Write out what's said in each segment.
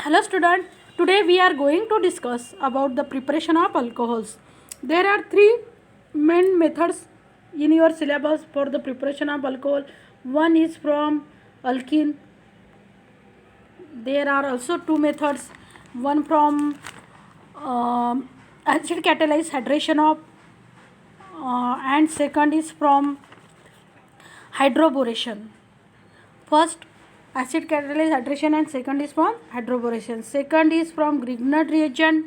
Hello student, today we are going to discuss about the preparation of alcohols. There are three main methods in your syllabus for the preparation of alcohol. One is from alkene. There are also two methods. One from acid catalyzed hydration of and second is from hydroboration. First acid catalyzed hydration and second is from hydroboration. Second is from Grignard reagent.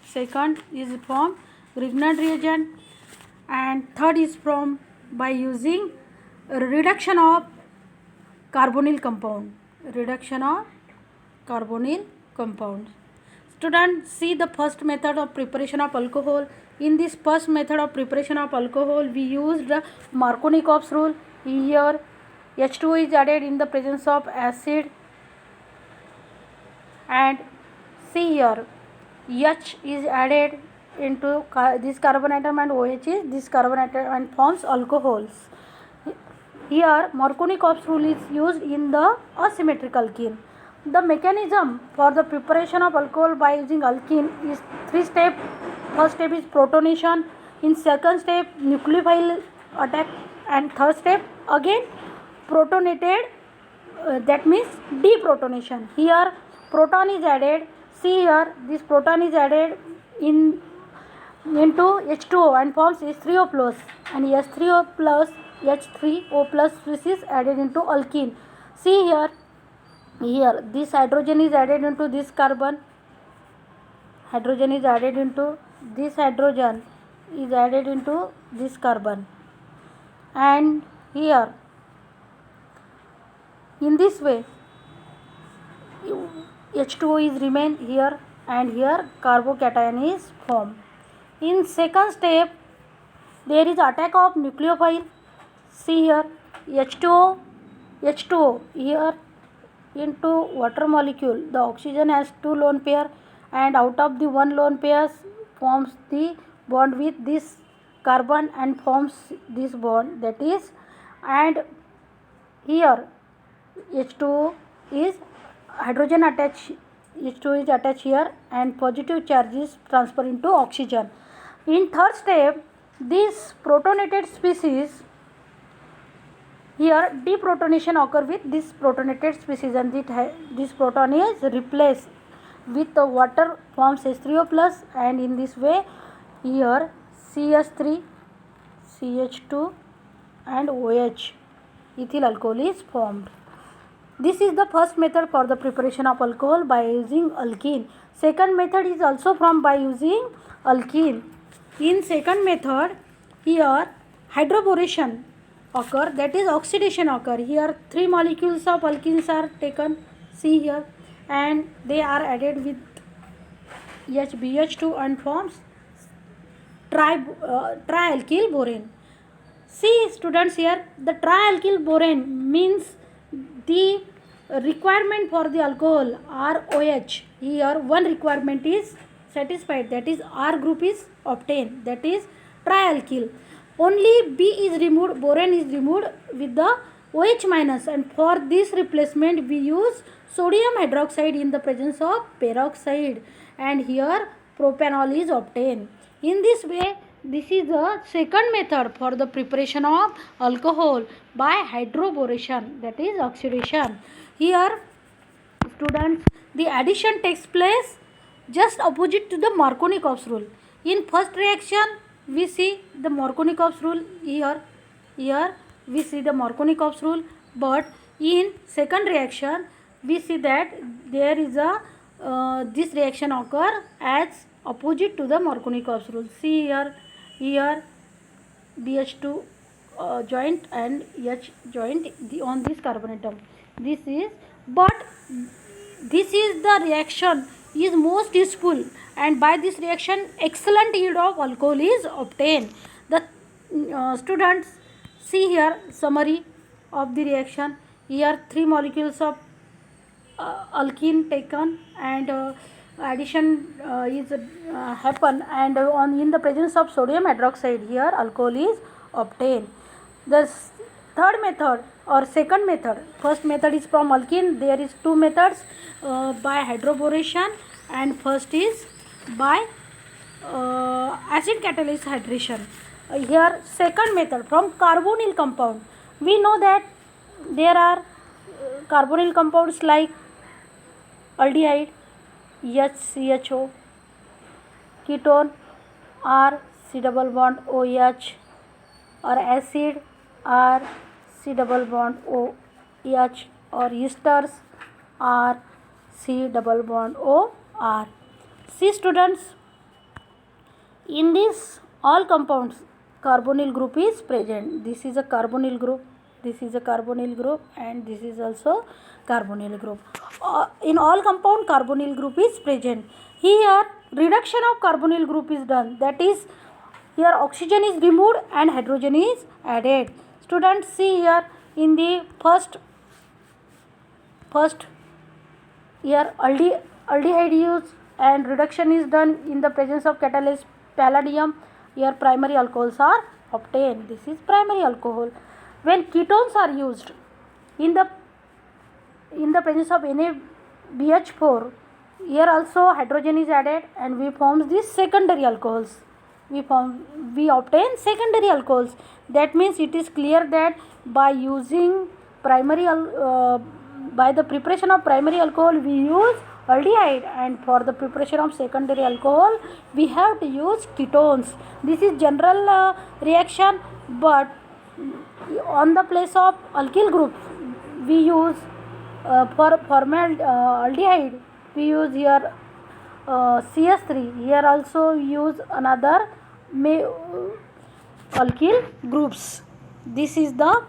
Second is from Grignard reagent and third is from by using reduction of carbonyl compound. Reduction of carbonyl compounds. Students, see the first method of preparation of alcohol. In this first method of preparation of alcohol, we used the Markovnikov's rule. Here H2O is added in the presence of acid, and see here H is added into this carbon atom and OH is this carbon atom and forms alcohols. Here Markovnikov's rule is used in the asymmetric alkene. The mechanism for the preparation of alcohol by using alkene is three step. First step is protonation. In second step nucleophile attack, and third step again protonated, that means deprotonation. Here proton is added. See here this proton is added into H2O and forms H3O plus, and H3O plus H3O plus this is added into alkene. See here this hydrogen is added into this carbon. Hydrogen is added into this hydrogen is added into this carbon, and here in this way H2O is remain here and here carbocation is formed. In second step there is attack of nucleophile. See here H2O here into water molecule. The oxygen has two lone pair, and out of the one lone pair forms the bond with this carbon and forms this bond, that is, and here H2O is hydrogen attached. H2O is attached here and positive charge is transferred into oxygen. In third step this protonated species, here deprotonation occur with this protonated species, and this proton is replaced with the water, forms H3O plus, and in this way here CH3 CH2 and OH ethyl alcohol is formed. This is the first method for the preparation of alcohol by using alkene. Second method is also from by using alkene. In second method here hydroboration occur, that is oxidation occur. Here three molecules of alkenes are taken, see here, and they are added with HBH2 and forms trialkyl borane. See students, here the trialkyl borane means the requirement for the alcohol ROH. Here one requirement is satisfied, that is R group is obtained, that is trialkyl. Only B is removed, borane is removed with the OH minus, and for this replacement we use sodium hydroxide in the presence of peroxide, and here propanol is obtained. In this way, this is the second method for the preparation of alcohol by hydroboration, that is oxidation. Here students, the addition takes place just opposite to the Markovnikov's rule. In first reaction we see the Markovnikov's rule, here we see the Markovnikov's rule, but in second reaction we see that there is a this reaction occur as opposite to the Markovnikov's rule. See here BH2 joint and H joint on this carbon atom. This is, but this is the reaction is most useful, and by this reaction excellent yield of alcohol is obtained. The students, see here summary of the reaction. Here three molecules of alkene taken, and addition is happen, and in the presence of sodium hydroxide here alcohol is obtained. The third method or second method, first method is from alkene. There is two methods, by hydroboration, and first is by acid catalyst hydration. Here second method from carbonyl compound. We know that there are carbonyl compounds like aldehyde HCHO, ketone R C double bond OH, or acid R C double bond OH, or esters R C double bond OR. See students, in this all compounds carbonyl group is present. This is a carbonyl group, this is a carbonyl group, and this is also carbonyl group. In all compound carbonyl group is present. Here reduction of carbonyl group is done, that is, here oxygen is removed and hydrogen is added. Students, see here in the first here aldehyde used and reduction is done in the presence of catalyst palladium. Here primary alcohols are obtained. This is primary alcohol. When ketones are used in the presence of NaBH4, here also hydrogen is added and we form these secondary alcohols. We obtain secondary alcohols. That means it is clear that by using by the preparation of primary alcohol we use aldehyde, and for the preparation of secondary alcohol we have to use ketones. This is general reaction, but on the place of alkyl group we use for formaldehyde we use here CS3. Here also use another alkyl groups. This is the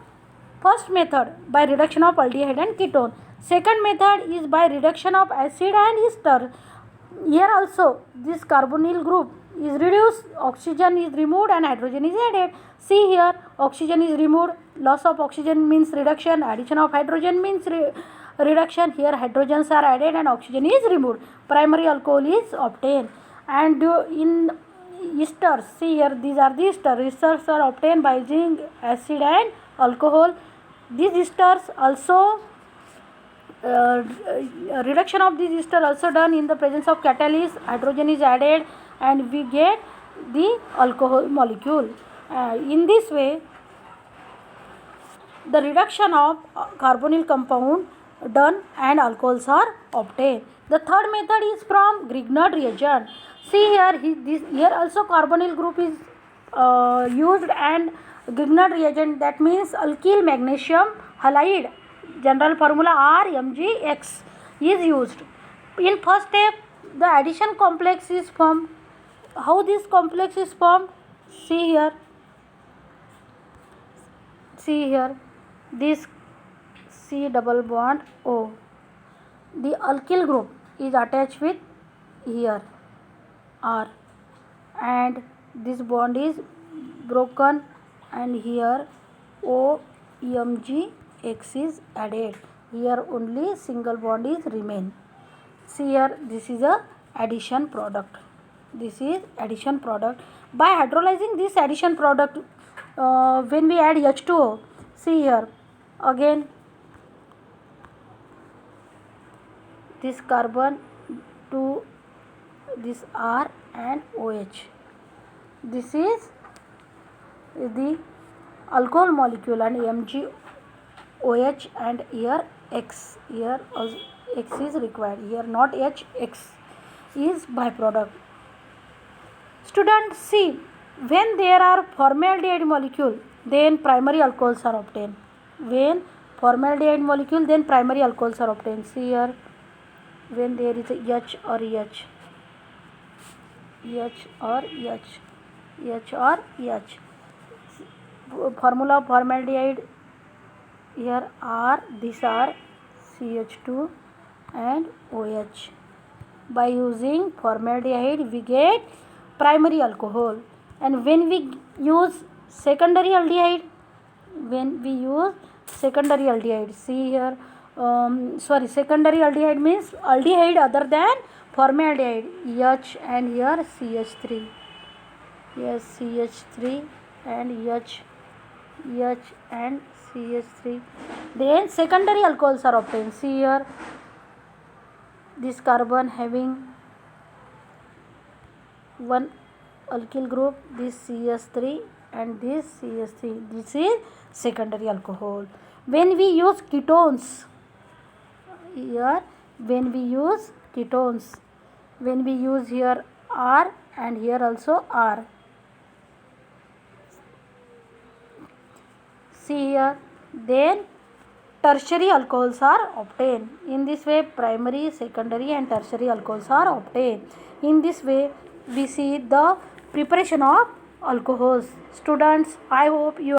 first method, by reduction of aldehyde and ketone. Second method is by reduction of acid and ester. Here also this carbonyl group is reduced, oxygen is removed and hydrogen is added. See here, oxygen is removed, loss of oxygen means reduction, addition of hydrogen means reduction. Here hydrogens are added and oxygen is removed. Primary alcohol is obtained. And in esters, see here, these are the esters. Esters are obtained by using acid and alcohol. These esters also reduction of these ester also done in the presence of catalyst. Hydrogen is added and we get the alcohol molecule. In this way the reduction of carbonyl compound done and alcohols are obtained. The third method is from Grignard reagent. See here, here also carbonyl group is used, and Grignard reagent, that means alkyl magnesium halide, general formula RMgX, is used. In first step the addition complex is formed. How this complex is formed? See here, this C double bond O, the alkyl group is attached with here R, and this bond is broken and here OMgX is added. Here only single bond is remain. See here, this is a addition product. This is addition product. By hydrolyzing this addition product, when we add H2O, see here again this carbon to this R and OH. This is the alcohol molecule and MgOH, and here X. Here X is required. Here not H, X is byproduct. Students, see, when there are formaldehyde molecule, then primary alcohols are obtained. When formaldehyde molecule, then primary alcohols are obtained. See here, when there is a H or H, H or H, H or H. Formula of formaldehyde, here R, these are CH2 and OH. By using formaldehyde we get primary alcohol, and when we use secondary aldehyde, see here, secondary aldehyde means aldehyde other than formaldehyde, H and here CH3, yes, CH3 and H and CH3. Then secondary alcohols are obtained. See here, this carbon having one alkyl group, this CH3 and this CH3. This is secondary alcohol. When we use ketones, here when we use ketones, when we use here R and here also R. See here, then tertiary alcohols are obtained. In this way, primary, secondary and tertiary alcohols are obtained. In this way, we see the preparation of alcohols. Students, I hope you